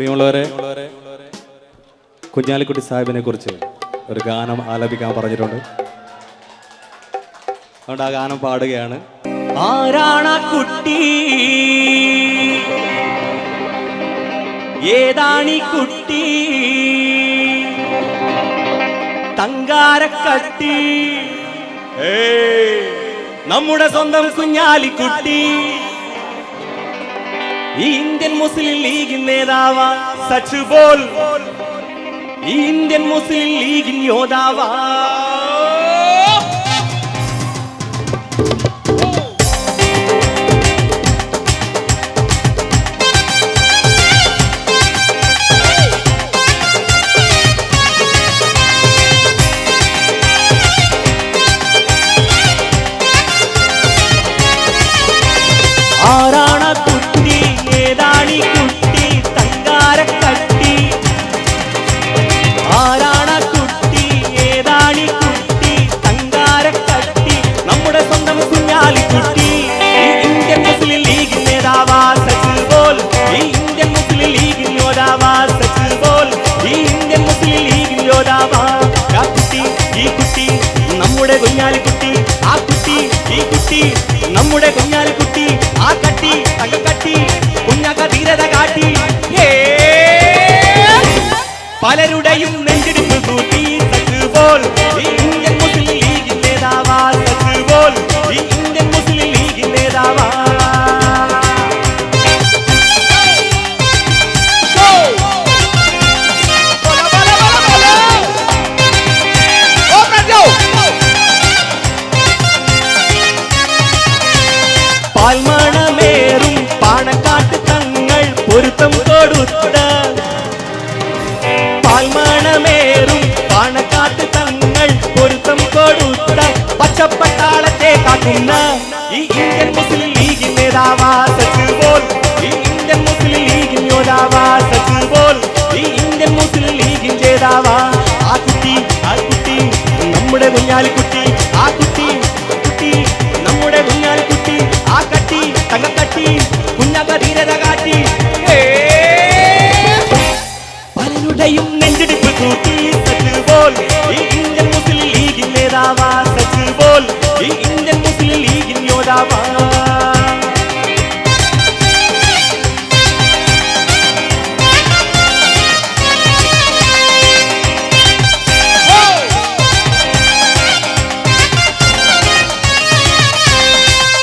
പ്രിയമുള്ളവരെ, കുഞ്ഞാലിക്കുട്ടി സാഹിബിനെ കുറിച്ച് ഒരു ഗാനം ആലപിക്കാൻ പറഞ്ഞിട്ടുണ്ട്. അതുകൊണ്ട് ആ ഗാനം പാടുകയാണ്. ആരാണ കുട്ടി, ഏതാണി കുട്ടി, തങ്കാരക്കട്ടി, നമ്മുടെ സ്വന്തം കുഞ്ഞാലിക്കുട്ടി. ഈ ഇന്ത്യൻ മുസ്ലിം ലീഗ് നേതാവാ സച്ച് ബോൾ, ഈ ഇന്ത്യൻ മുസ്ലിം ലീഗ് യോദ്ധാവാ. ആരാണ കുട്ടി, ഏതാണി കുട്ടി, തങ്കാരക്കട്ടി. ആരാണ കുട്ടി, ഏതാണി കുട്ടി, തങ്കാരക്കട്ടി, നമ്മുടെ സ്വന്തം കുഞ്ഞാലിക്കുട്ടി. ഈ ഇന്ത്യൻ മുസ്ലിം ലീഗ് നേതാവാ സച്ച് ബോൾ, ഈ ഇന്ത്യൻ മുസ്ലിം ലീഗ് യോദ്ധാവാ സച്ച് ബോൾ, ഈ ഇന്ത്യൻ മുസ്ലിം ലീഗ് യോദ്ധാവാ. ആ കുട്ടി, ഈ കുട്ടി, നമ്മുടെ കുഞ്ഞാലിക്കുട്ടി. ആ കുട്ടി, ഈ കുട്ടി, നമ്മുടെ കുഞ്ഞാലിക്കുട്ടി. ആ കട്ടി, തങ്കക്കട്ടി, കുഞ്ഞക്ക ധീരത കാട്ടി. പലരുടെയും നെഞ്ചിടിപ്പ് കൂട്ടി സച്ച് ബോൾ, ഈ ഇന്ത്യൻ മുസ്ലിം ലീഗ് നേതാവാ സച്ച് ബോൾ, ഈ ഇന്ത്യൻ മുസ്ലിം ലീഗ് നേതാവാ. പാൽമണമേറും പാണക്കാട്ട് തങ്ങൾ പൊരുത്തം കൊടുത്ത, പാൽമണമേറും പാണക്കാട്ട് തങ്ങൾ പൊരുത്തം കൊടുത്ത പച്ചപ്പട്ടാളത്തെ കാക്കുന്ന ഈ ഇന്ത്യൻ മുസ്ലിം ലീഗ് നേതാവാ സച്ച് ബോൾ, ഈ ഇന്ത്യൻ മുസ്ലിം ലീഗ് യോദ്ധാവാ സച്ച് ബോൾ, ഈ ഇന്ത്യൻ മുസ്ലിം ലീഗ് ജേതാവാ. ആ കുട്ടി, ആ കുട്ടി, നമ്മുടെ കുഞ്ഞാലിക്കുട്ടി. ആ കുട്ടി, കുട്ടി, നമ്മുടെ കുഞ്ഞാലിക്കുട്ടി. ആ കട്ടി, തങ്കക്കട്ടി, കുഞ്ഞക്ക ധീരത കാട്ടി. പലരുടെയും നെഞ്ചിടിപ്പ് കൂട്ടി സച്ച് ബോൾ, ഈ ഇന്ത്യൻ മുസ്ലിം ലീഗ് നേതാവാ സച്ച് ബോൾ, ഈ ഇന്ത്യൻ മുസ്ലിം ലീഗ് യോദ്ധാവാ.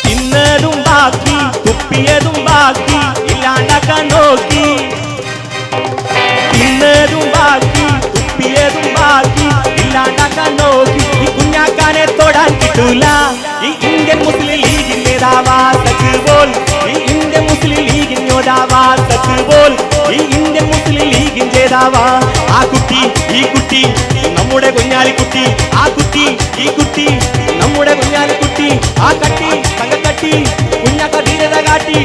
തിന്നതും ബാക്കി, തുപ്പിയതും ബാക്കി, ഇല്ലാണ്ടാക്കാൻ നോക്കി. തിന്നതും ബാക്കി, തുപ്പിയതും ബാക്കി, ഇല്ലാണ്ടാക്കാൻ നോക്കി. ഈ കുഞ്ഞാക്കാനെ തൊടാൻ കിട്ടൂല. ഈ ഇന്ത്യൻ മുസ്ലിം ലീഗ് നേതാവാ സച്ച് ബോൾ, ഈ ഇന്ത്യൻ മുസ്ലിം ലീഗ് യോദ്ധാവാ സച്ച് ബോൾ, ഈ ഇന്ത്യൻ മുസ്ലിം ലീഗ് ജേതാവാ. ആ കുട്ടി, ഈ കുട്ടി, നമ്മുടെ കുഞ്ഞാലിക്കുട്ടി. ആ കുട്ടി, ഈ കുട്ടി, നമ്മുടെ കുഞ്ഞാലിക്കുട്ടി. ആ കട്ടി, തങ്കക്കട്ടി, കുഞ്ഞക്ക ധീരത കാട്ടി.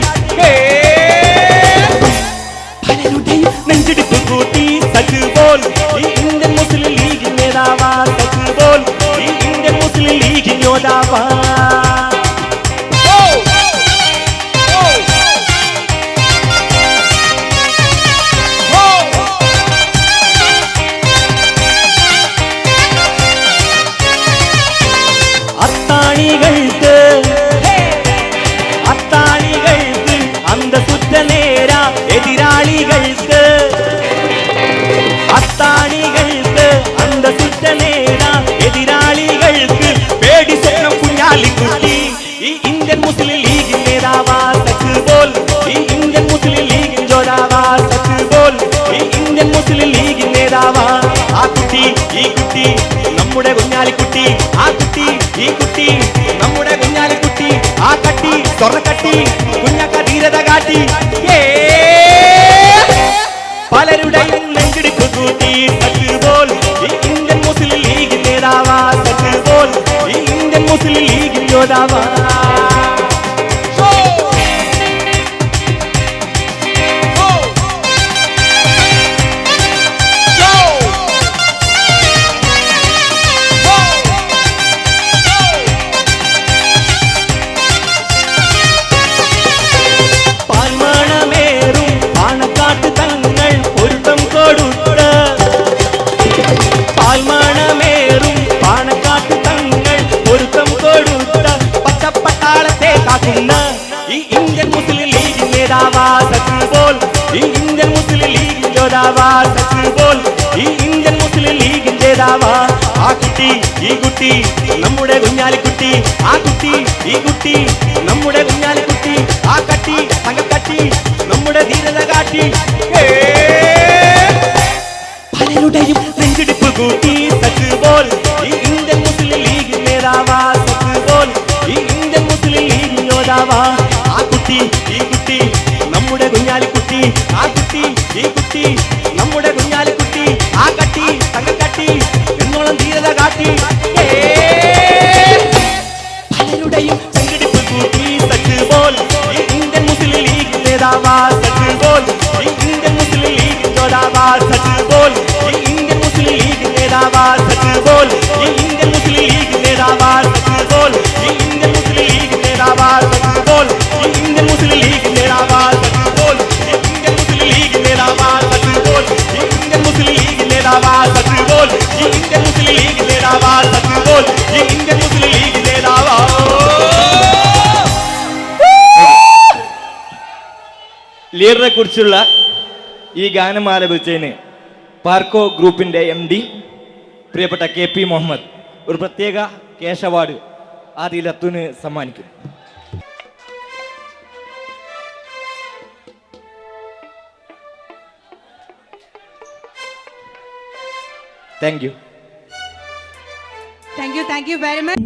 പലരുടെയും നെഞ്ചിടിപ്പ് കൂട്ടി സച്ച് ബോൾ, ഈ ഇന്ത്യൻ മുസ്ലിം ലീഗ് നേതാവാ സച്ച് ബോൾ, ഈ ഇന്ത്യൻ മുസ്ലിം ലീഗ് യോദ്ധാവാ. അത്താണികൾക്ക്, അത്താണികൾക്ക് അന്തസുറ്റ നേര എതിരാളികൾക്ക്. അത്താണികൾക്ക് അന്തസുറ്റ നേര എതിരാളികൾക്ക് പേടി സ്വപ്നം കുഞ്ഞാലിക്കുട്ടി. ഈ ഇന്ത്യൻ മുസ്ലിം ലീഗ് നേതാവാ സച്ച് ബോൾ, ഈ ഇന്ത്യൻ മുസ്ലിം ലീഗ് യോദ്ധാവാ സച്ച് ബോൾ, ഈ ഇന്ത്യൻ മുസ്ലിം ലീഗ് നേതാവാ. ആ കുട്ടി, ഈ കുട്ടി, നമ്മുടെ കുഞ്ഞാലിക്കുട്ടി. ആ കുട്ടി, ഈ കുട്ടി, നമ്മുടെ കുഞ്ഞാലിക്കുട്ടി. ആ കട്ടി, സ്വർണ്ണക്കട്ടി, കുഞ്ഞക്ക ധീരത കാട്ടി. പലരുടെയും നെഞ്ചിടിപ്പ് കൂട്ടി സച്ച് ബോൾ, ഈ ഇന്ത്യൻ മുസ്ലിം ലീഗ് നേതാവാ സച്ച് ബോൾ, ഈ ഇന്ത്യൻ മുസ്ലിം ലീഗ് യോദ്ധാവാ. പാൽമണമേറും പാണക്കാട്ട് തങ്ങൾ നേതാവാ ആ കുട്ടി ഈ കുട്ടി നമ്മുടെ കുഞ്ഞാലിക്കുട്ടി ആ കുട്ടി ഈ കുട്ടി നമ്മുടെ കുഞ്ഞാലിക്കുട്ടി ആ കട്ടി തങ്കക്കട്ടി നമ്മുടെ ധീരത കാട്ടി പലരുടെയും നെഞ്ചിടിപ്പ് കൂട്ടി സച്ച് പോൽ ഈ ഇന്ത്യൻ മുസ്ലിം ലീഗ് നേതാവാ സച്ച് പോൽ ഈ ഇന്ത്യൻ മുസ്ലിം ലീഗ് യോദ്ധാവാ ആ കുട്ടി ഈ കുട്ടി നമ്മുടെ കുഞ്ഞാലിക്കുട്ടി ആ കുട്ടി ഈ കുട്ടി നമ്മുടെ കുഞ്ഞാലിക്കുട്ടി ആ കട്ടി തങ്കക്കട്ടി എന്നോളം ധീരത കാട്ടി പലരുടെയും നെഞ്ചിടിപ്പ് കൂട്ടി സച്ച് പോൽ ഈ ഇന്ത്യൻ മുസ്ലിം ലീഗ് നേതാവാ സച്ച് പോൽ ഈ ഇന്ത്യൻ മുസ്ലിം ലീഗ് യോദ്ധാവാ സച്ച് പോൽ ഈ ഇന്ത്യൻ മുസ്ലിം ലീഗ് നേതാവാ സച്ച് പോൽ ഈ ഇന്ത്യൻ മുസ്ലിം ലീഗ് നേതാവാ സച്ച് പോൽ ഈ ഇന്ത്യൻ മുസ്ലിം ലീഗ് നേതാവാ സച്ച് പോൽ ഈ ഇന്ത്യൻ മുസ്ലിം ലീഗ് നേതാവാ സച്ച് പോൽ ഈ ഇന്ത്യൻ മുസ്ലിം ലീഗ് നേതാവാ സച്ച് പോൽ ഈ ഇന്ത്യൻ മുസ്ലിം ലീഗ് നേതാവാ സച്ച് പോൽ ഈ ഇന്ത്യൻ മുസ്ലിം ലീഗ് നേതാവാ സച്ച് പോൽ ഈ ഇന്ത്യൻ മുസ്ലിം ലീഗ് നേതാവാ. ലീഡറെ കുറിച്ചുള്ള ഈ ഗാനം ആലപിച്ചതിന് പാർക്കോ ഗ്രൂപ്പിൻ്റെ MD പ്രിയപ്പെട്ട KP മുഹമ്മദ് ഒരു പ്രത്യേക ക്യാഷ് അവാർഡ് ആദിൽ അത്തുന് സമ്മാനിക്കും. Thank you. Thank you very much.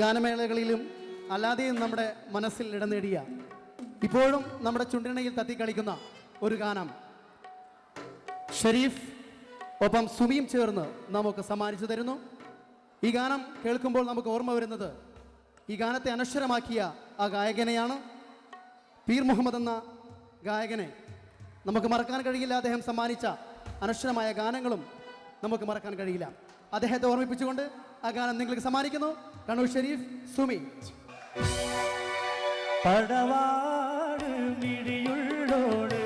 ഗാനമേളകളിലും അല്ലാതെയും നമ്മുടെ മനസ്സിൽ ഇടം നേടിയ, ഇപ്പോഴും നമ്മുടെ ചുണ്ടിണയിൽ തത്തിക്കളിക്കുന്ന ഒരു ഗാനം ഷെരീഫ് ഒപ്പം സുമിയും ചേർന്ന് നമുക്ക് സമ്മാനിച്ചു തരുന്നു. ഈ ഗാനം കേൾക്കുമ്പോൾ നമുക്ക് ഓർമ്മ വരുന്നത് ഈ ഗാനത്തെ അനശ്വരമാക്കിയ ആ ഗായകനെയാണ്. പീർ മുഹമ്മദ് എന്ന ഗായകനെ നമുക്ക് മറക്കാൻ കഴിയില്ല. അദ്ദേഹം സമ്മാനിച്ച അനശ്വരമായ ഗാനങ്ങളും നമുക്ക് മറക്കാൻ കഴിയില്ല. അദ്ദേഹത്തെ ഓർമ്മിപ്പിച്ചുകൊണ്ട് ആ ഗാനം നിങ്ങൾക്ക് സമ്മാനിക്കുന്നു കണ്ണൂർ ഷെരീഫ്, സുമി. പടവാട് മിഴിയുള്ളോട്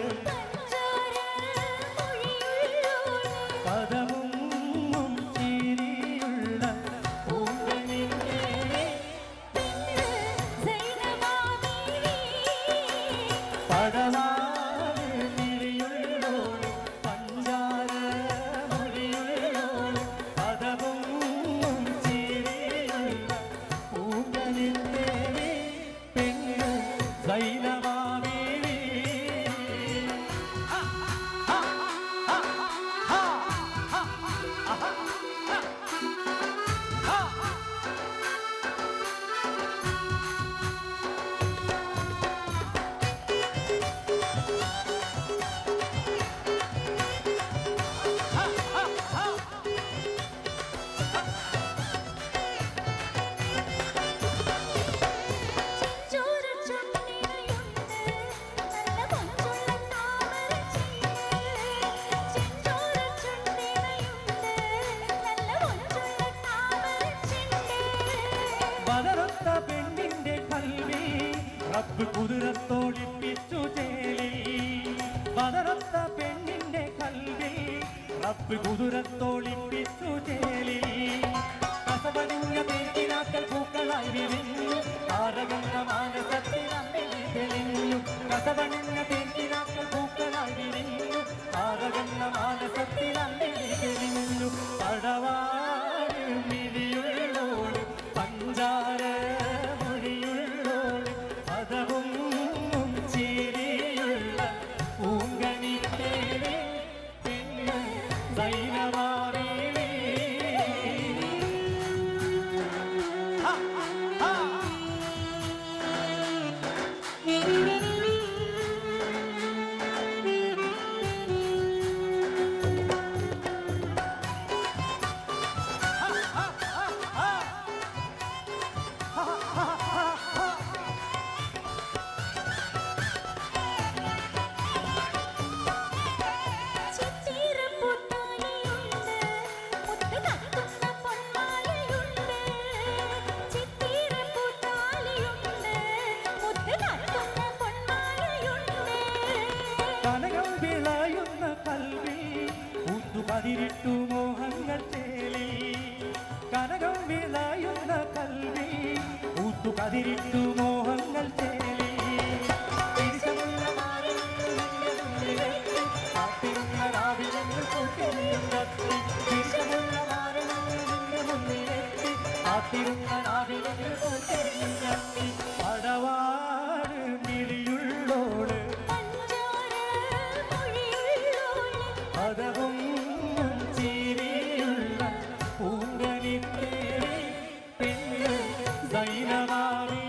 പദമും ചിരിയുള്ള പടവാട് മിഴിയുള്ളോട് പഞ്ചാര മൊഴിയുള്ളോട് പദമും ചിരിയുള്ള പൂങ്കനിന്റെ പെണ്ണ് സൈനമാവി. പതറത്ത പെണ്ണിന്റെ കൽവി റബ്ബ് കുതിരത്തോളിപ്പിച്ചു ചേലി. പതറത്ത പെണ്ണിന്റെ കൽവി റബ്ബ് കുതിരത്തോളിപ്പിച്ചു ചേലി. കസവണിഞ്ഞ തേക്കിനാക്കൽ പൂക്കളായി വിരിഞ്ഞു താരകന്ന മാനസത്തിൽ അമ്മിളി തെളിഞ്ഞു. കസവണിഞ്ഞ തേക്കിനാക്കൽ പൂക്കളായി വിരിഞ്ഞു താരകന്ന മാനസത്തിൽ അമ്മിളി തെളിഞ്ഞു. പടവാട് മിഴിയുള്ളോട് പഞ്ചാര മൊഴിയുള്ളോട് പദവും ചിരിയുള്ള പൂങ്കനിന്റെ പെണ്ണ് സൈനമാവി. കനകം വിളയുന്ന കൽവി ഊത്തുപതിരിട്ടു മോഹങ്ങൾ തേലി. കനകം വിളയുന്ന കൽവി ഊത്തുപതിരിട്ടു മോഹങ്ങൾ തേലി. പടവാട് മിഴിയുള്ളോട് പദവും ചിരിയുള്ള പൂങ്കനിന്റെ പെണ്ണ് സൈനമാവി.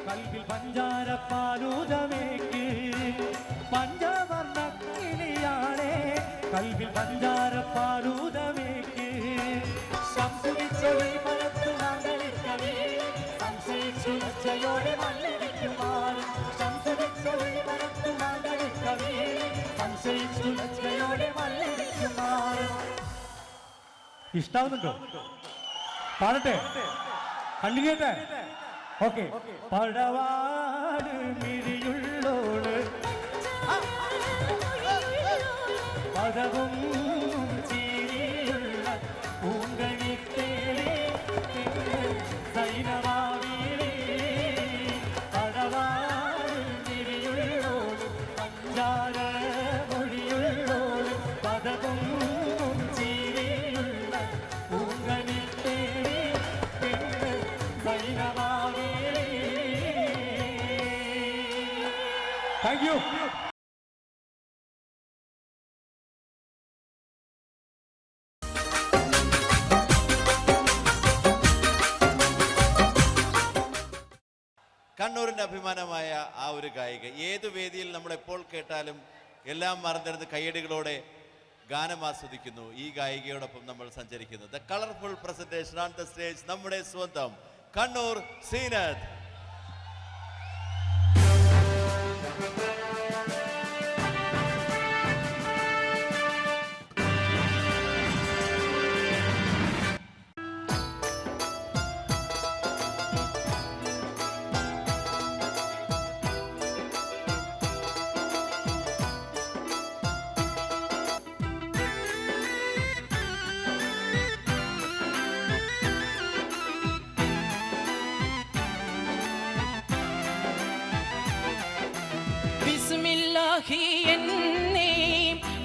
കൽവിൽ പഞ്ചാരപ്പാലൂതമേക്ക് പഞ്ചവർണ്ണ കിളിയാണേ കൽവിൽ പഞ്ചാരപ്പാലൂതമേക്ക് ശംസുവിച്ചൊളി പരത്തു നാങ്ങളിക്കവേ സംശയിച്ചു ലജ്ജയോടെ മണ്ണിടിക്കുമാറും ശംസുവിച്ചൊളി പരത്തു നാങ്ങളിക്കവേ സംശയിച്ചു ലജ്ജയോടെ മണ്ണിടിക്കുമാറും. ഇഷ്ടാവുന്നുണ്ടോ? പാടട്ടെ, കണ്ടിന്യൂ ചെയ്യട്ടെ. ഓക്കെ. പടവാ മിഴിയുള്ളോള് പദവും ചീരിയുള്ള പൂങ്കണിത്തേടി സൈനവാവിളി പടവാട് മിഴിയുള്ളോള് പഞ്ചാര മൊഴിയുള്ളോള് പദവും ചീരിയുള്ള പൂങ്കണിത്തേടി സൈനവാവിളി. Thank you. കണ്ണൂരിൻ്റെ അഭിമാനമായ ആ ഒരു ഗായിക ഏതു വേദിയിൽ നമ്മൾ എപ്പോൾ കേട്ടാലും എല്ലാം മറന്നിരുന്ന് കയ്യടികളോടെ ഗാനം ആസ്വദിക്കുന്നു. ഈ ഗായികയോടൊപ്പം നമ്മൾ സഞ്ചരിക്കുന്നു. The colourful presentation on the stage നമ്മുടെ സ്വന്തം കണ്ണൂർ സീനത്ത്.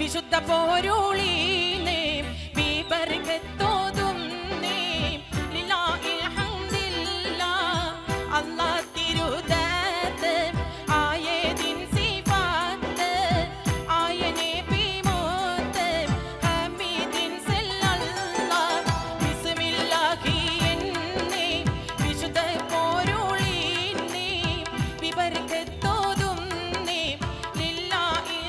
വിശുദ്ധ പോരുളീനേ ബിബർകത്തോതും നേ ലില്ലാഹി ഹംദില്ലാഹ് അല്ലാഹ് തിരുദാത്ത് ആയതിൻ സിഫാത്ത് ആയനെ ബിമോത്ത് ഹമീദിൻ സല്ലല്ലാഹ് ബിസ്മില്ലാഹി എന്നേ വിശുദ്ധ പോരുളീനേ ബിബർകത്തോതും നേ ലില്ലാഹി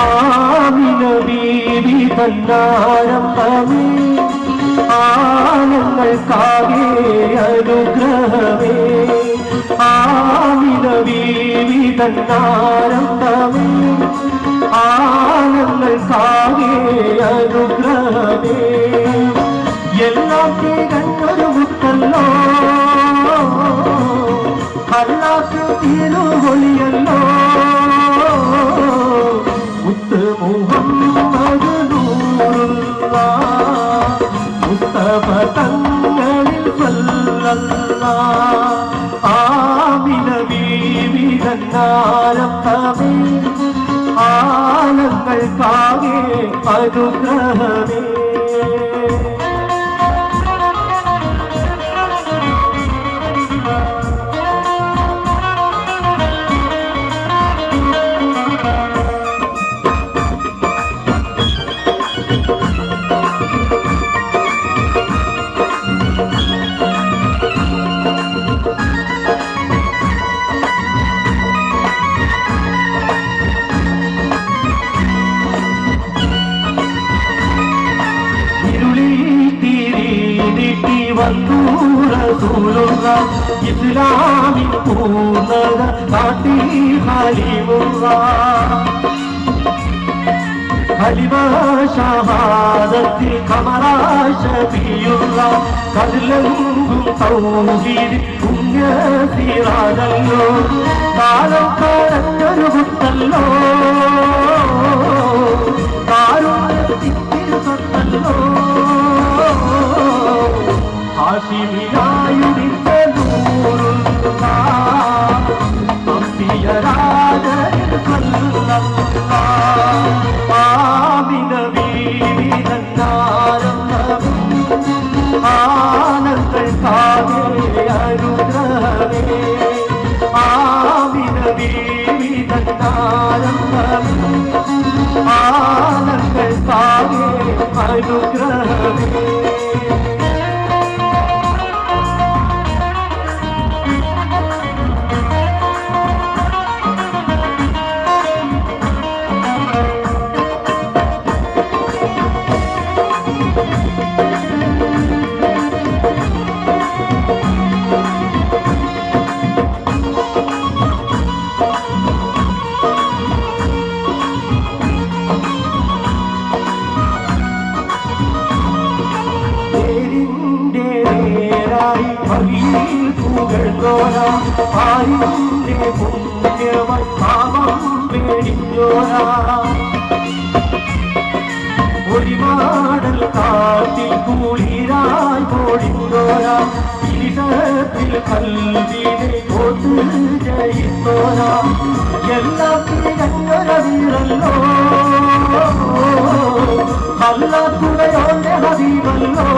ആമിന ബീവി തന്നാരംഭമേ ആനങ്ങൾക്കാകെ അനുഗ്രഹമേ ആമിന ബീവി തന്നാരംഭമേ ആനങ്ങൾക്കാകെ അനുഗ്രഹമേ എല്ലാം തികഞ്ഞൊരു മുത്തല്ലോ അല്ലാത്ത തിരുവൊളിയല്ലോ മുത്ത് മുഹമ്മദ് നൂറുള്ള മുസ്തഫ തങ്ങളിൽ സല്ലല്ലാഹ് ആമിന ബീവി തന്നാരംഭമേ ആനങ്ങൾക്കാകെ അനുഗ്രഹമേ ഇസ്ലാമിൻ പൂർണ്ണത കാട്ടി ഹലിമുള്ള ഹലിമ ഷഹാദത്തിൽ കമറാശപിയുള്ള കതിലെങ്കും തൗഹീദ് പുണ്യ സിറാജല്ലോ കാലം കടഞ്ഞൊരു മുത്തല്ലോ കാരുണ്യത്തിൻ സ്വത്തല്ലോ ഹാഷിമിനായുദിച്ച നൂറുള്ള അമ്പിയരാജൻ സല്ലല്ലാഹ് ആമിന ബീവി തന്നാരംഭമേ ആനങ്ങൾക്കാകെ അനുഗ്രഹമേ ആമിന ബീവി തന്നാരംഭമേ ആനങ്ങൾക്കാകെ അനുഗ്രഹമേ ഒരുപാടൽ കാട്ടിൽ കൂളിരായി ഓടിത്തോരാ ഇരുട്ടത്തിൽ കൽവിനെ ഓത്ത് ജയിത്തോരാ എല്ലാം തികഞ്ഞൊരവീരല്ലോ അല്ലാത്തുടയോന്റെ ഹബീബല്ലോ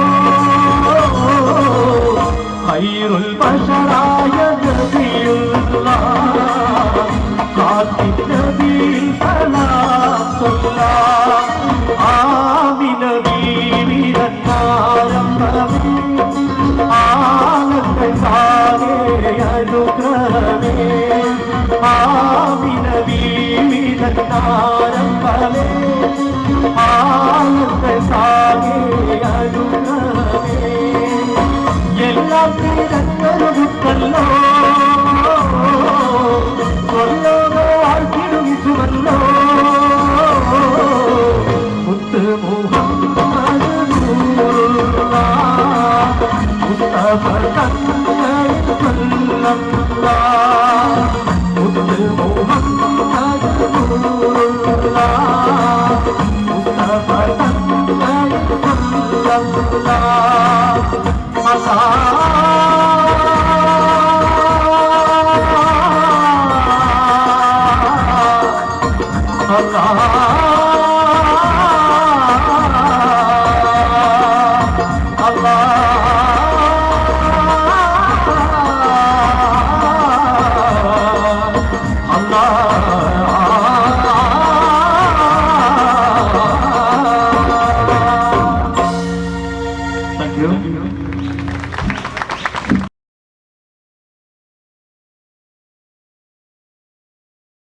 ഖൈറുൽ ബശറായ നബിയുല്ലാഹ് ഖാതിം നബിയിൽ സലാം സല്ലല്ലാഹ് ആമിന ബീവി തന്നാരംഭമേ ആനങ്ങൾക്കാകെ അനുഗ്രഹമേ ആമിന ബീവി തന്നാരംഭമേ ആനങ്ങൾക്കാകെ അനുഗ്രഹമേ എല്ലാം തിരഞ്ഞൊരു മുത്തല്ലോ കൊല്ലോകോ ആഴ്ത്തിടുവിച്ചുവല്ലോ മുത്ത് മുഹമ്മദ് നൂറുള്ള മുസ്തഫ തങ്ങളിൽ സല്ലല്ലാഹ് മുത്ത് മുഹമ്മദ് നൂറുള്ള മുസ്തഫ തങ്ങളിൽ സല്ലല്ലാഹ്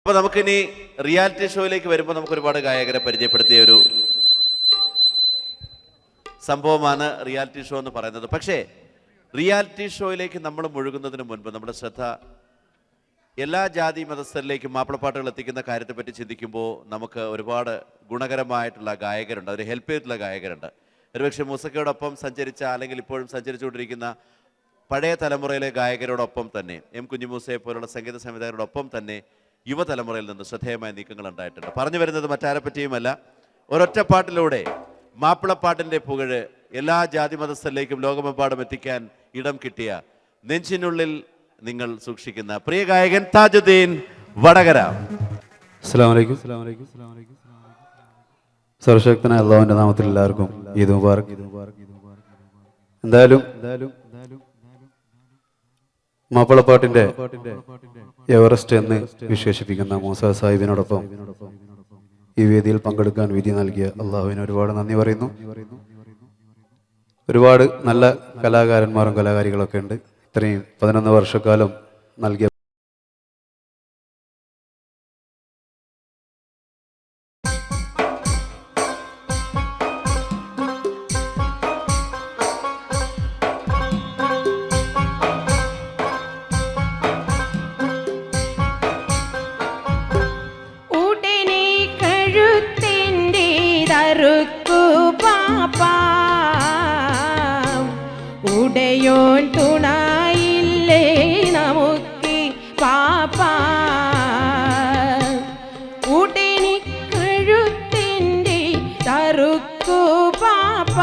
അപ്പോൾ നമുക്ക് നമുക്കിനി റിയാലിറ്റി ഷോയിലേക്ക് വരുമ്പോൾ നമുക്ക് ഒരുപാട് ഗായകരെ പരിചയപ്പെടുത്തിയ ഒരു സംഭവമാണ് റിയാലിറ്റി ഷോ എന്ന് പറയുന്നത്. പക്ഷേ റിയാലിറ്റി ഷോയിലേക്ക് നമ്മൾ മുഴുകുന്നതിന് മുൻപ് നമ്മുടെ ശ്രദ്ധ എല്ലാ ജാതി മതസ്ഥരിലേക്കും മാപ്പിളപ്പാട്ടുകൾ എത്തിക്കുന്ന കാര്യത്തെപ്പറ്റി ചിന്തിക്കുമ്പോൾ നമുക്ക് ഒരുപാട് ഗുണകരമായിട്ടുള്ള ഗായകരുണ്ട്, അതിന് ഹെൽപ്പ് ചെയ്തിട്ടുള്ള ഗായകരുണ്ട്. ഒരുപക്ഷെ മൂസക്കയോടൊപ്പം സഞ്ചരിച്ച അല്ലെങ്കിൽ ഇപ്പോഴും സഞ്ചരിച്ചുകൊണ്ടിരിക്കുന്ന പഴയ തലമുറയിലെ ഗായകരോടൊപ്പം തന്നെ എം കുഞ്ഞിമൂസയെ പോലുള്ള സംഗീത സംവിധായകരോടൊപ്പം തന്നെ യുവതലമുറയിൽ നിന്ന് ശ്രദ്ധേയമായ നീക്കങ്ങൾ ഉണ്ടായിട്ടുണ്ട്. പറഞ്ഞു വരുന്നത് മറ്റാരെ പറ്റിയുമല്ല, ഒരൊറ്റ പാട്ടിലൂടെ മാപ്പിളപ്പാട്ടിൻ്റെ പുകഴ് എല്ലാ ജാതി മതസ്ഥരിലേക്കും ലോകമെമ്പാടും എത്തിക്കാൻ ഇടം കിട്ടിയ നെഞ്ചിനുള്ളിൽ നിങ്ങൾ സൂക്ഷിക്കുന്ന പ്രിയ ഗായകൻ താജുദ്ദീൻ വടകര. അസ്സലാമു അലൈക്കും. സർവശക്തനായ അല്ലാഹുവിന്റെ നാമത്തിൽ എല്ലാവർക്കും ഈദ് മുബാറക്. എന്തായാലും മാപ്പിളപ്പാട്ടിന്റെ എവറസ്റ്റ് എന്ന് വിശേഷിപ്പിക്കുന്ന മൂസ സാഹിബിനോടൊപ്പം ഈ വേദിയിൽ പങ്കെടുക്കാൻ വിധി നൽകിയ അള്ളാഹുവിന് ഒരുപാട് നന്ദി പറയുന്നു. ഒരുപാട് നല്ല കലാകാരന്മാരും കലാകാരികളൊക്കെ ഉണ്ട്. ഇത്രയും 11 വർഷക്കാലം നൽകിയ ഉടയോൻ തുണയില്ലേ നമുക്ക് പാപ്പ, ഉടനി കഴുത്തിൻ്റെ തറുക്കു പാപ്പ,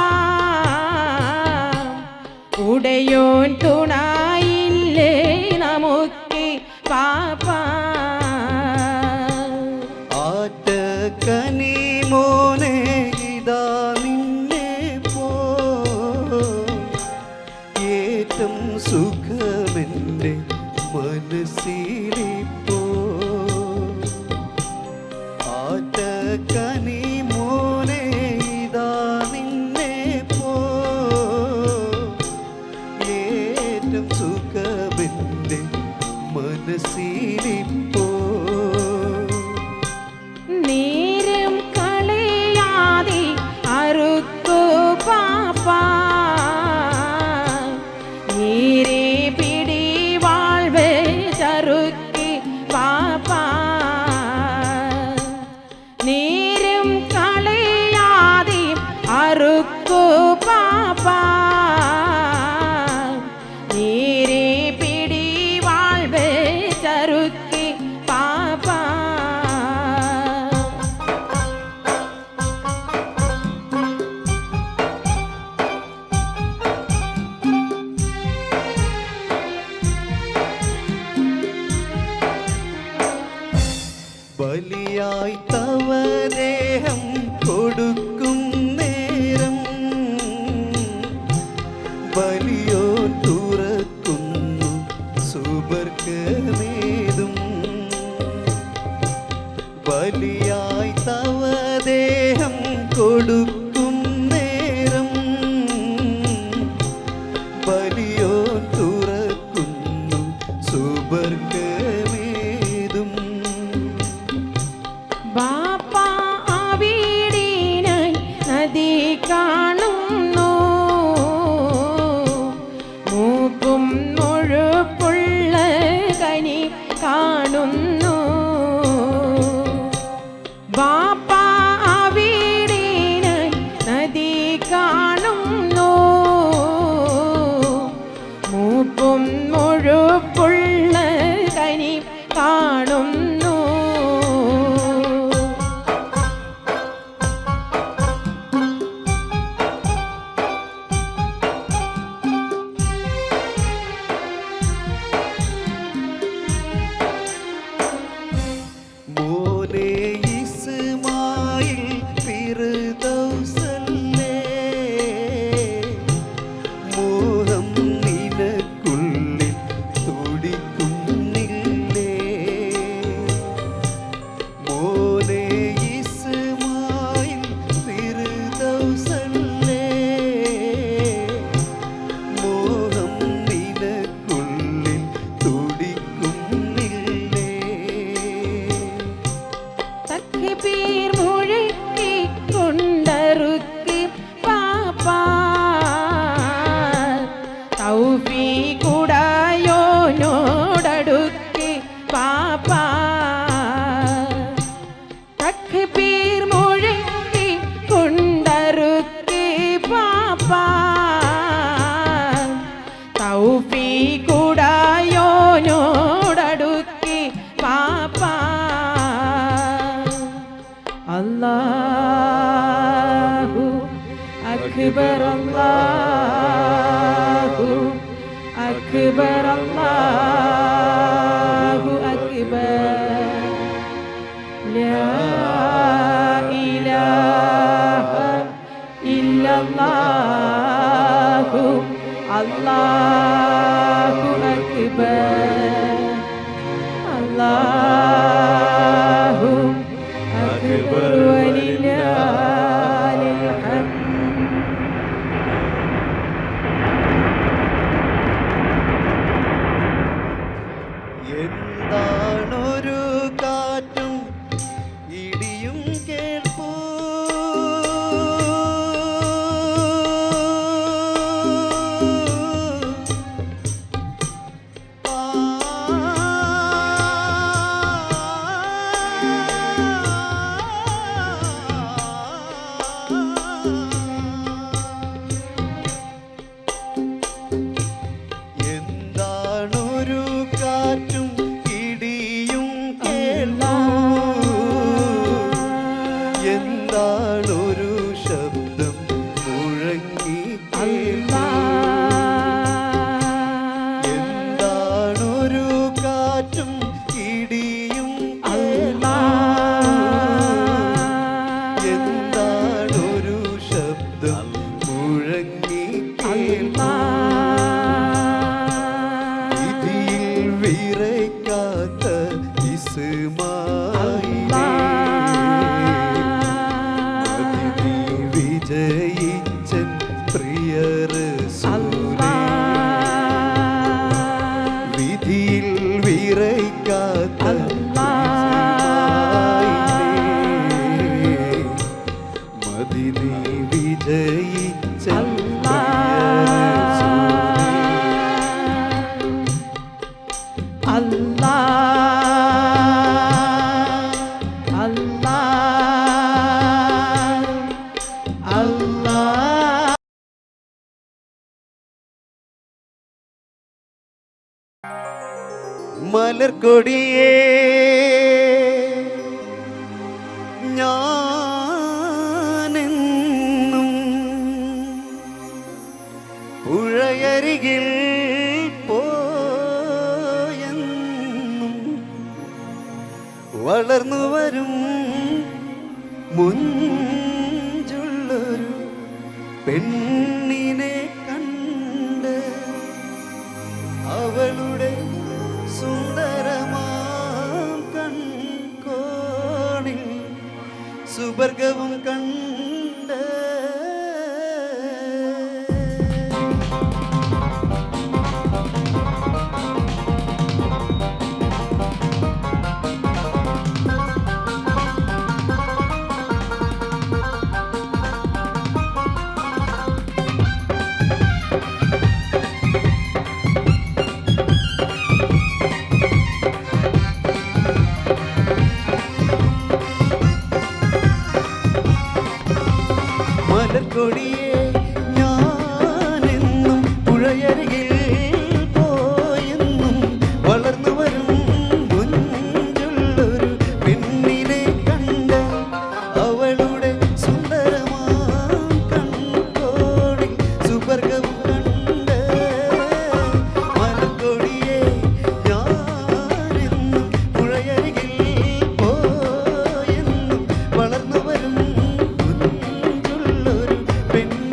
ഉടയോൻ തുണയില്ലേ നമുക്ക് പാപ്പ. ആറ്റക്കനി മോനെ ഇതാ നിന്നെ പോ, ഏറ്റം സുഖമെൻ്റെ മനസ്സിലിപ്പോ. ആറ്റക്കനി മോനെ ഇതാ നിന്നെ പോ, ഏറ്റം സുഖമെൻ്റെ മനസ്സിലിപ്പോ. നേരം കളയാതെ അറുക്കു പാപ്പ, നേരെ പിടി വാൾവ് ചറുക്കി പാപ്പ, നേരം കളയാതെ അറുക്കു പാപ്പ, നേരെ പിടി വാൾവ് ചറുക്കി പാപ്പ. ബലിയായി തവദേഹം കൊടുക്കും നേരം ബലിയോ തുറക്കുന്നു സുബർക്കമേതും. ബലിയായി തവദേഹം കൊടുക്കും നേരം ബലിയോ തുറക്കുന്നു സുബർക്കമേതും. ബാപ്പ അവിടിനായി നദി കാണുന്നു, മൂക്കും മുഴുപ്പുള്ള കനി കാണുന്നു. ബാപ്പ അവിടിനായി നദി കാണുന്നു, മൂക്കും മുഴുപ്പുള്ള കനി കാണുന്നു. മോനെ ഇസ്മാ തക്ബീർ മുഴക്കി കൊണ്ടറുക്കി പാപ്പാ തൗഫീഖുടയോനോടടുക്കി പാപ്പാ തക്ബീർ മുഴക്കി കൊണ്ടറുക്കി പാപ്പാ തൗഫീഖുടയോനോടടുക്കി പാപ്പാ അല്ലാഹു അക്ബർ അല്ലാഹു അക്ബർ അല്ലാഹു അക്ബർ ലാ ഇലാഹ ഇല്ലല്ലാഹു അല്ലാഹു അക്ബർ അല്ലാഹു അക്ബർ വലില്ലാഹിൽ ഹംദ്. എന്താണൊരു കാറ്റും ഇടിയും കേൾപ്പൂ എന്താണൊരു കാറ്റും ഇടിയും കേൾപ്പൂ എന്താണൊരു ശബ്ദം മുഴങ്ങി കേൾപ്പൂ എന്താണൊരു കാറ്റും ഇടിയും കേൾപ്പൂ എന്താണൊരു ശബ്ദം മുഴങ്ങി കേൾപ്പൂ വിധിയിൽ വിറയ്ക്കാത്ത ഇസ്മായിലേ അതിഥി വിജയിച്ചൻ പ്രിയ റസൂലേ വിധിയിൽ വിറയ്ക്കാത്ത ഇസ്മായിലേ മദിനി വിജയിച്ചൻ പ്രിയ റസൂലേ അല്ലാഹ് അല്ലാഹ് അല്ലാഹ് മലർക്കൊടിയേ ഞാനെന്നും പുഴയരികിൽ പോയെന്നും വളർന്നു വരും മുഞ്ചുള്ളൊരു പെണ്ണിനെ കണ്ട് അവളുടെ സുന്ദരമാം കൺകോണിൽ സുവർഗവും കണ്ട് മലർക്കൊടിയേ ഞാനെന്നും പുഴയരികിൽ പോയെന്നും വളർന്നു വരും മുഞ്ചുള്ളൊരു പെണ്ണിനെ കണ്ട് അവളുടെ സുന്ദരമാം കൺകോണിൽ സുവർഗവും കണ്ട് മലർക്കൊടിയേ ഞാനെന്നും പുഴയരികിൽ പോയെന്നും വളർന്നു വരും മുഞ്ചുള്ളൊരു പെണ്ണിനെ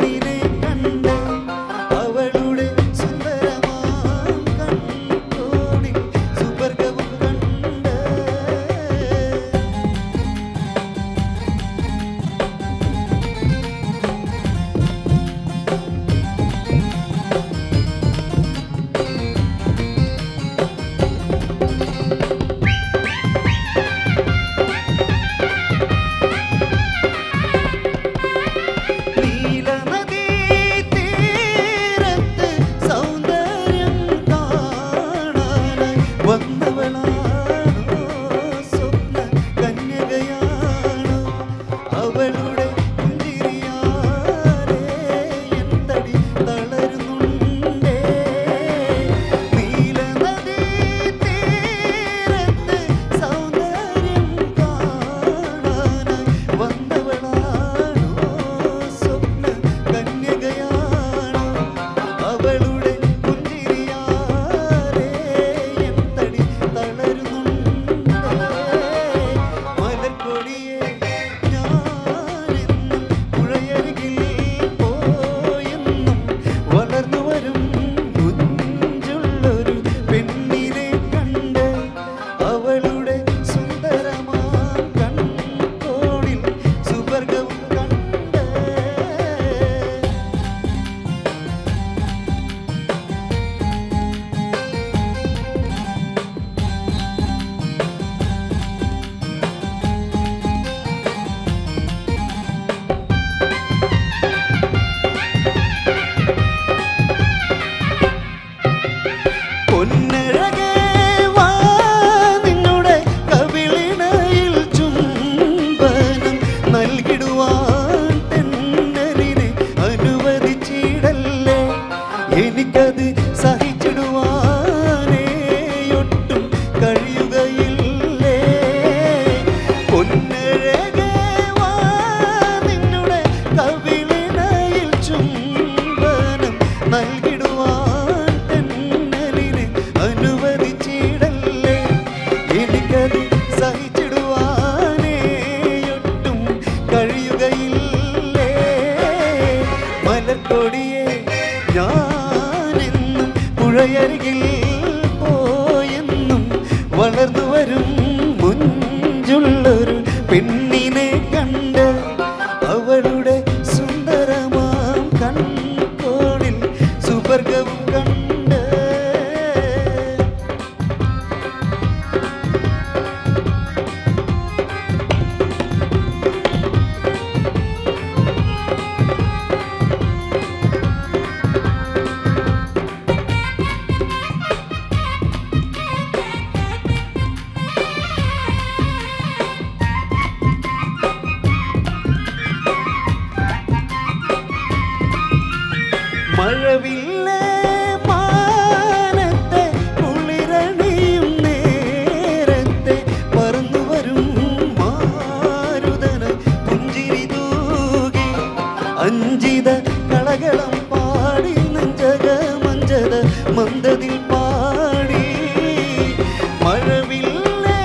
പെണ്ണിനെ കണ്ട് അവളുടെ സുന്ദരമാം കൺകോണിൽ സുവർഗവും കണ്ട് മഴവില്ലേ മാനത്തെ കുളിരണിയും നേരത്തെ പറന്നു വരും മാരുതന പുഞ്ചിരി തൂകി അഞ്ചിത കളകളം പാടി നെഞ്ചക മഞ്ചത മന്ദതിൽ പാടി മഴവില്ലേ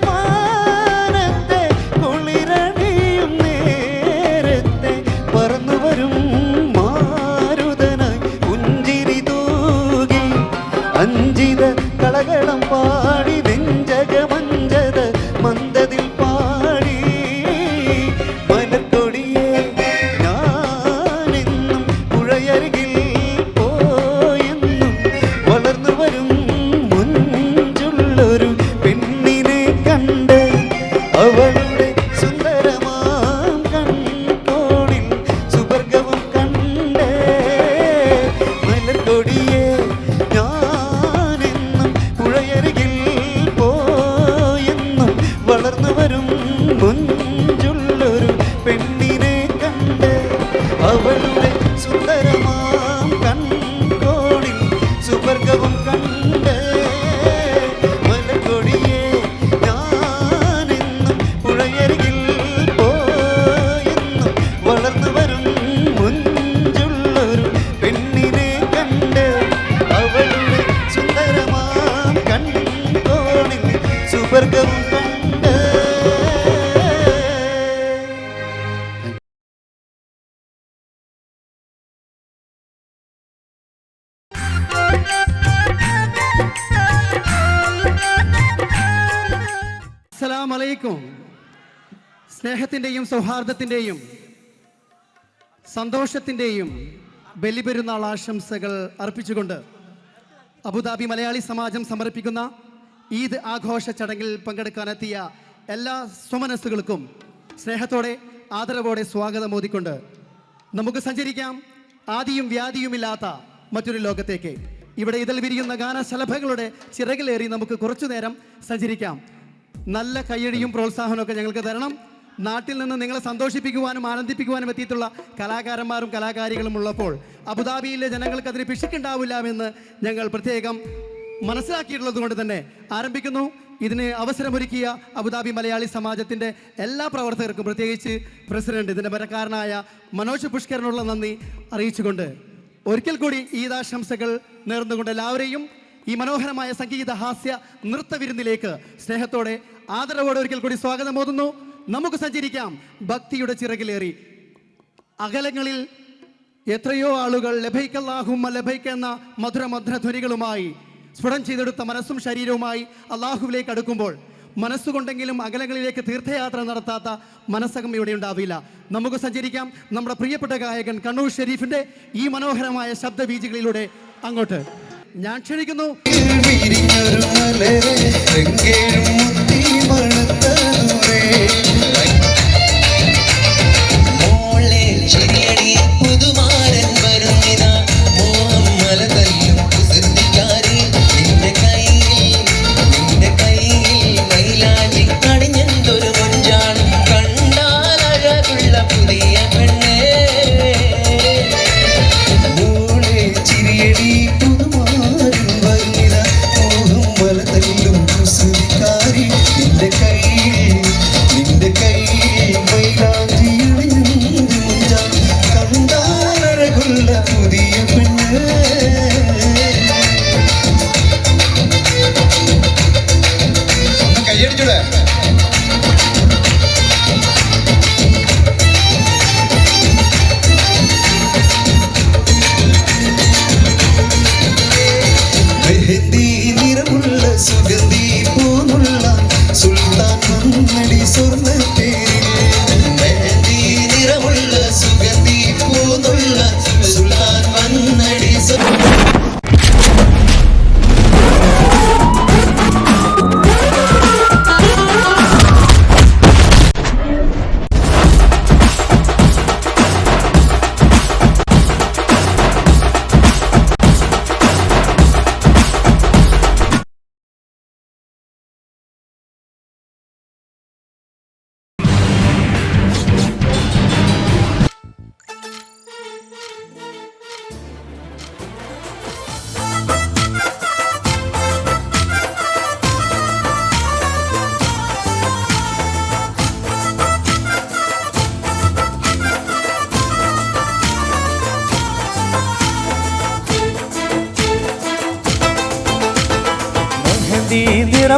മാനത്തെ കുളിരണിയും നേരത്തെ പറന്നു വരും അഞ്ചിത കളകളം പാടി നെഞ്ചക മഞ്ചത മന്ദതിൽ പാടി മലർക്കൊടിയെ ഞാനെന്നും പുഴയരികിൽ പോയെന്നും വളർന്നു വരും മുഞ്ചുള്ളൊരു പെണ്ണിനെ കണ്ട് അവളുടെ സുന്ദരമാം കൺകോണിൽ സുവർഗവും കണ്ട് മലർക്കൊടിയെ വളർന്നു വരും മുഞ്ചുള്ളൊരു പെണ്ണിനെ കണ്ട് അവളുടെ സുന്ദരമാം കൺകോണിൽ സുവർഗവും കണ്ട് മലക്കൊടിയെ ഞാനെന്നും പുഴയരികിൽ പോയെന്നും വളർന്നു വരും മുഞ്ചുള്ളൊരു പെണ്ണിനെ കണ്ട് അവളുടെ സുന്ദരമാം കൺകോണിൽ സുവർഗവും അസ്സലാമു അലൈക്കും. സ്നേഹത്തിൻ്റെയും സൗഹാർദ്ദത്തിൻ്റെയും സന്തോഷത്തിൻ്റെയും ബലിപെരുന്നാൾ ആശംസകൾ അർപ്പിച്ചുകൊണ്ട് അബുദാബി മലയാളി സമാജം സമർപ്പിക്കുന്ന ഈദ് ആഘോഷ ചടങ്ങിൽ പങ്കെടുക്കാനെത്തിയ എല്ലാ സ്വമനസ്സുകൾക്കും സ്നേഹത്തോടെ ആദരവോടെ സ്വാഗതം മോദിക്കൊണ്ട് നമുക്ക് സഞ്ചരിക്കാം ആദിയും വ്യാധിയുമില്ലാത്ത മറ്റൊരു ലോകത്തേക്ക്. ഇവിടെ ഇതിൽ വിരിയുന്ന ഗാനശലഭങ്ങളുടെ ചിറകിലേറി നമുക്ക് കുറച്ചു നേരം സഞ്ചരിക്കാം. നല്ല കയ്യടിയും പ്രോത്സാഹനമൊക്കെ ഞങ്ങൾക്ക് തരണം. നാട്ടിൽ നിന്ന് നിങ്ങളെ സന്തോഷിപ്പിക്കുവാനും ആനന്ദിപ്പിക്കുവാനും എത്തിയിട്ടുള്ള കലാകാരന്മാരും കലാകാരികളും ഉള്ളപ്പോൾ അബുദാബിയിലെ ജനങ്ങൾക്ക് അതിന് പിശുക്കുണ്ടാവില്ലാമെന്ന് ഞങ്ങൾ പ്രത്യേകം മനസ്സിലാക്കിയിട്ടുള്ളത് കൊണ്ട് തന്നെ ആരംഭിക്കുന്നു. ഇതിന് അവസരമൊരുക്കിയ അബുദാബി മലയാളി സമാജത്തിൻ്റെ എല്ലാ പ്രവർത്തകർക്കും, പ്രത്യേകിച്ച് പ്രസിഡന്റ്, ഇതിൻ്റെ പരക്കാരനായ മനോജ് പുഷ്കറിനുള്ള നന്ദി അറിയിച്ചുകൊണ്ട് ഒരിക്കൽ കൂടി ഈദാശംസകൾ നേർന്നുകൊണ്ട് എല്ലാവരെയും ഈ മനോഹരമായ സംഗീത ഹാസ്യ നൃത്തവിരുന്നിലേക്ക് സ്നേഹത്തോടെ ആദരവോടെ ഒരിക്കൽ കൂടി സ്വാഗതം ഓതുന്നു. നമുക്ക് സഞ്ചരിക്കാം ഭക്തിയുടെ ചിറകിലേറി. അകലങ്ങളിൽ എത്രയോ ആളുകൾ ലബൈക്കല്ലാഹുമ്മ ലബൈക്ക് എന്ന മധുരമധുരധ്വനികളുമായി സ്ഫുടം ചെയ്തെടുത്ത മനസ്സും ശരീരവുമായി അള്ളാഹുവിലേക്ക് അടുക്കുമ്പോൾ മനസ്സുകൊണ്ടെങ്കിലും അകലങ്ങളിലേക്ക് തീർത്ഥയാത്ര നടത്താത്ത മനസ്സകം ഇവിടെ ഉണ്ടാവില്ല. നമുക്ക് സഞ്ചരിക്കാം നമ്മുടെ പ്രിയപ്പെട്ട ഗായകൻ കണ്ണൂർ ഷെരീഫിന്റെ ഈ മനോഹരമായ ശബ്ദബീജികളിലൂടെ അങ്ങോട്ട് ഞാൻ ക്ഷണിക്കുന്നു. നിന്റെ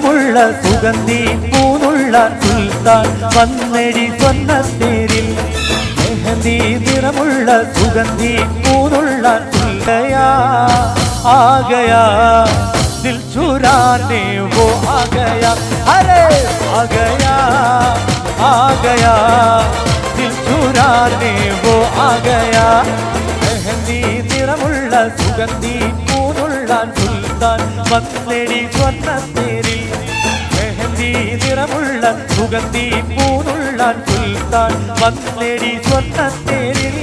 നിറമുള്ള സുഗന്ധി പൂനുള്ള സുൽത്താൻ വന്നെടി സ്വർണ്ണത്തേരിൽ മെഹന്തി നിറമുള്ള സുഗന്ധി പൂനുള്ള സുൽത്തയാ ആഗയാ दिल चुराने वो आ गया अरे आ गया दिल चुराने वो आ गया मेहंदी निറമുള്ള സുഗന്ധി പൂനുള്ള സുൽത്താൻ വന്നെടി സ്വർണ്ണത്തേരിൽ മെഹന്തി നിറമുള്ള സുഗന്ധി പൂനുള്ള സുൽത്താൻ വന്നെടി സ്വർണ്ണത്തേരിൽ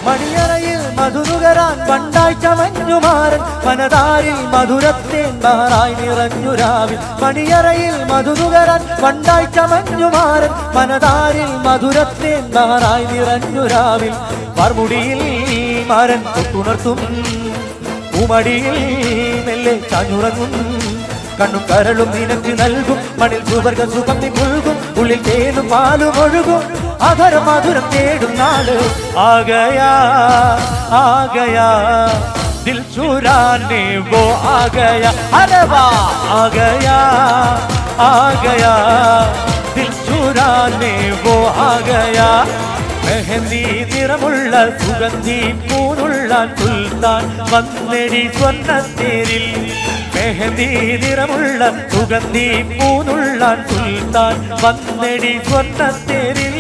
മണിയറയിൽ മധുനുകരാൻ പണ്ടായി ചമഞ്ഞുമാരൻ മനതാരിൽ മധുരത്തേൻ ബഹറായി നിറഞ്ഞുരാവിൽ മണിയറയിൽ മധുനുകരാൻ പണ്ടായി ചമഞ്ഞുമാരൻ മനതാരിൽ മധുരത്തേൻ ബഹറായി നിറഞ്ഞുരാവിൽ വാർമുടിയിൽ മാരൻ തൊട്ടുണർത്തും പൂമടിയിൽ മെല്ലെ ചാഞ്ഞുറങ്ങും കണ്ണും കരളും നിനക്ക് നൽകും മണിൽ സുവർഗ സുഗന്ധി മുഴുകും ഉള്ളിൽ തേനും പാലും ഒഴുകും അധരം മധുരം തേടും നാട് ആഗയാ ദിൽ ചുരാനെ വോ ആഗയാ അരെ വാ ആഗയാ ദിൽ ചുരാനെ വോ ആഗയാ മെഹന്തി നിറമുള്ള സുഗന്ധി പൂനുള്ള സുൽത്താൻ വന്നെടി സ്വർണ്ണത്തേരിൽ മെഹന്തി നിറമുള്ള സുഗന്ധി പൂനുള്ള സുൽത്താൻ വന്നെടി സ്വർണ്ണത്തേരിൽ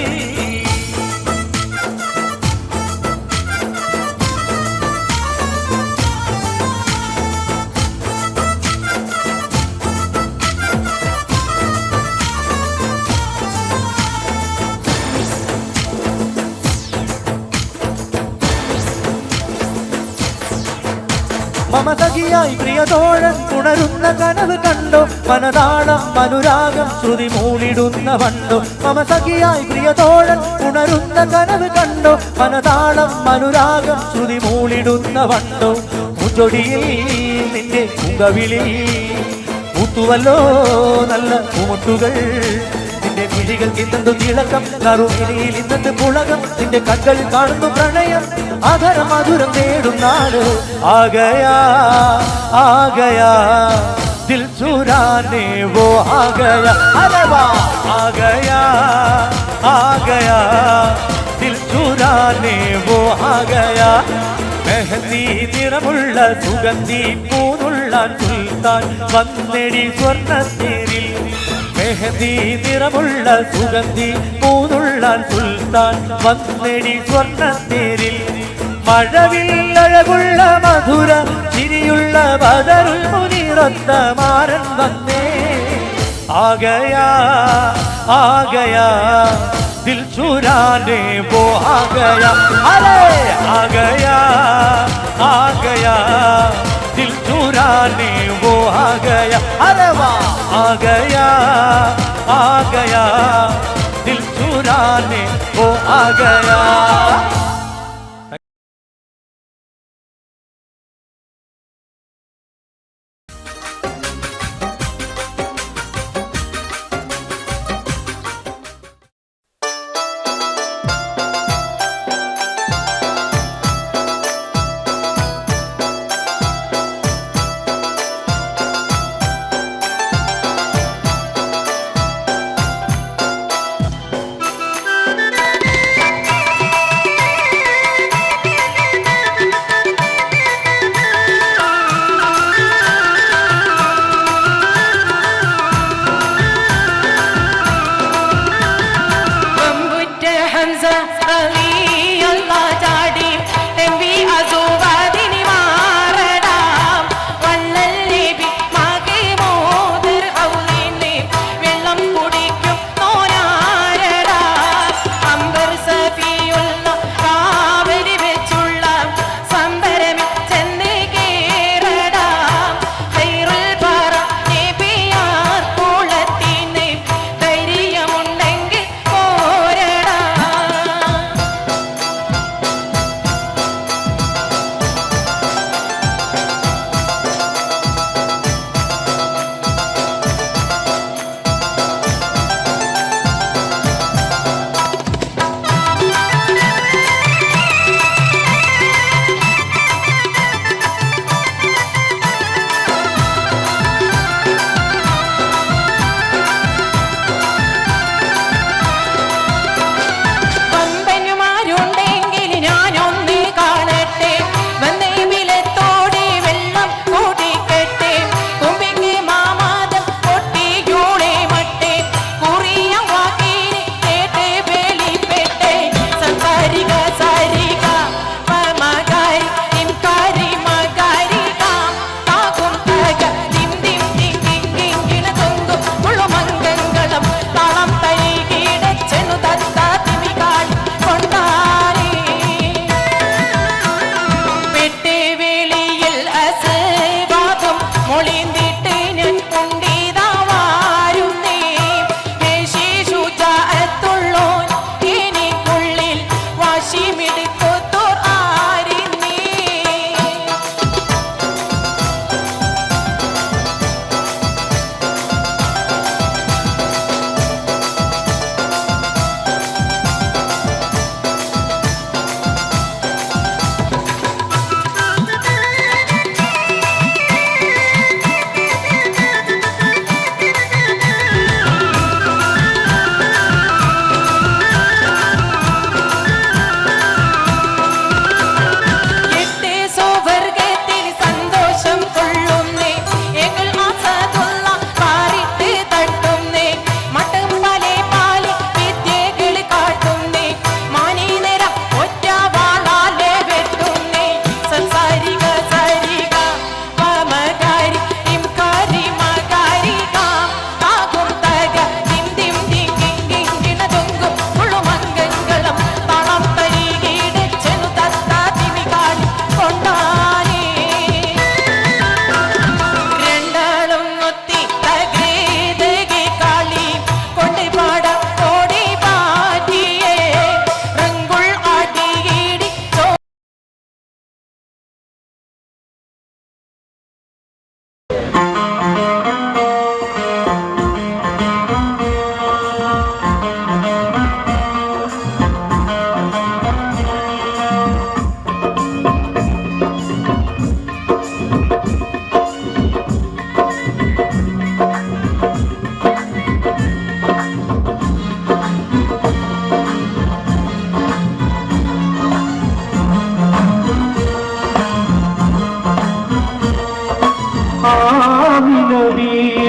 മമതകിയായി പ്രിയതോഴൻ ഉണരുന്ന കനവ് കണ്ടോ മനതാളം അനുരാഗം ശ്രുതി മൂളിടുന്ന വണ്ടോ മമതകിയായി പ്രിയതോഴൻ ഉണരുന്ന കനവ് കണ്ടോ മനതാളം അനുരാഗം ശ്രുതി മൂളിടുന്ന വണ്ടോ മുച്ചൊടിയിൽ നിന്റെ മുഖവിളി പൂത്തുവല്ലോ നല്ല പൂമുട്ടുകൾ നിന്റെ വിഴികൾ ഇന്നെന്തു തിളക്കം നറുമിനിയിൽ ഇന്നത്തെ പുളകം നിന്റെ കണ്ണുകളിൽ കാണുന്നു പ്രണയം അധര മധുരം നേടും നാട് ആഗയാ ദിൽ ചുരാനെ വോ ആഗയാ അരെ വാ ആഗയാ ദിൽ ചുരാനെ വോ ആഗയാ മെഹന്തി നിറമുള്ള സുഗന്ധി പൂനുള്ള സുൽത്താൻ വന്നെടി സ്വർണ്ണത്തേരിൽ മെഹന്തി നിറമുള്ള സുഗന്ധി പൂനുള്ള സുൽത്താൻ വന്നെടി സ്വർണ്ണത്തേരിൽ മഴവില്ലഴകുള്ള മധുര ചിരിയുള്ള ബദറുൽ മുനിറത്ത മാരൻ വന്നേ ആഗയാ ദിൽ ചുരാനെ വോ ആഗയാ അരെ ആഗയാ ദിൽ ചുരാനെ വോ ആഗയാ അരെ വാ ആഗയാ ദിൽ ചുരാനെ വോ ആഗയാ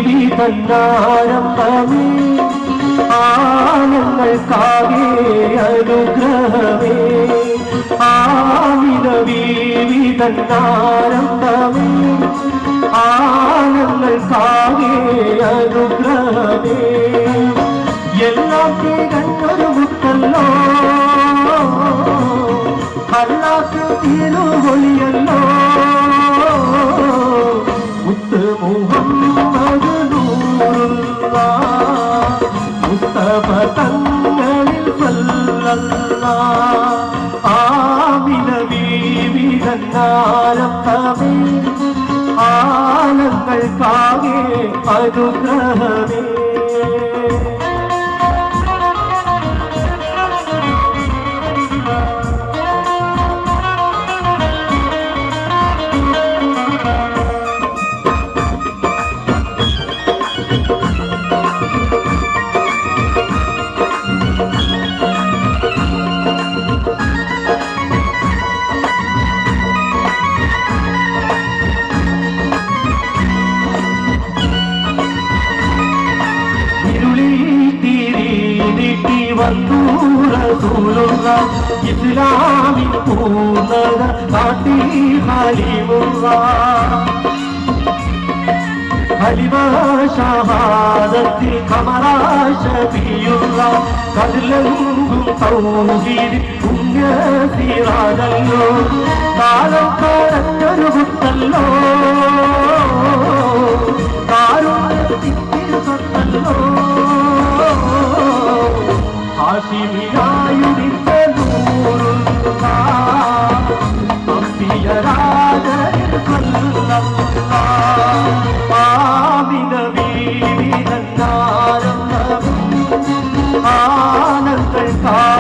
ബീവി തന്നാരംഭമേ ആനങ്ങൾക്കാകെ അനുഗ്രഹമേ ആമിന ബീവി തന്നാരംഭമേ ആനങ്ങൾക്കാകെ അനുഗ്രഹമേ എല്ലാം തികഞ്ഞൊരു മുത്തല്ലോ അല്ലാത്ത തിരുവൊളിയല്ലോ മുത്ത് മുഹമ്മദ് നൂറുല്ലാഹ് മുസ്തഫ തങ്ങളിൽ സല്ലല്ലാഹ് ആമിന ബീവി തന്നാരംഭമേ ആനങ്ങൾക്കാകെ അനുഗ്രഹമേ ഇസ്ലാമിൻ പൂർണ്ണത കാട്ടി ഹലിമുള്ള ഹലിമ ഷഹാദത്തിൽ ഖമറാ ഷഫിയുള്ള കതിലെങ്കും തൗഹീദ് പുണ്യ സിറാജല്ലോ കാലം കടഞ്ഞൊരു മുത്തല്ലോ കാരുണ്യത്തിൻ സ്വത്തല്ലോ ഹാഷിമിയായുദിച്ച നൂറുല്ലാഹ് അംബിയരാ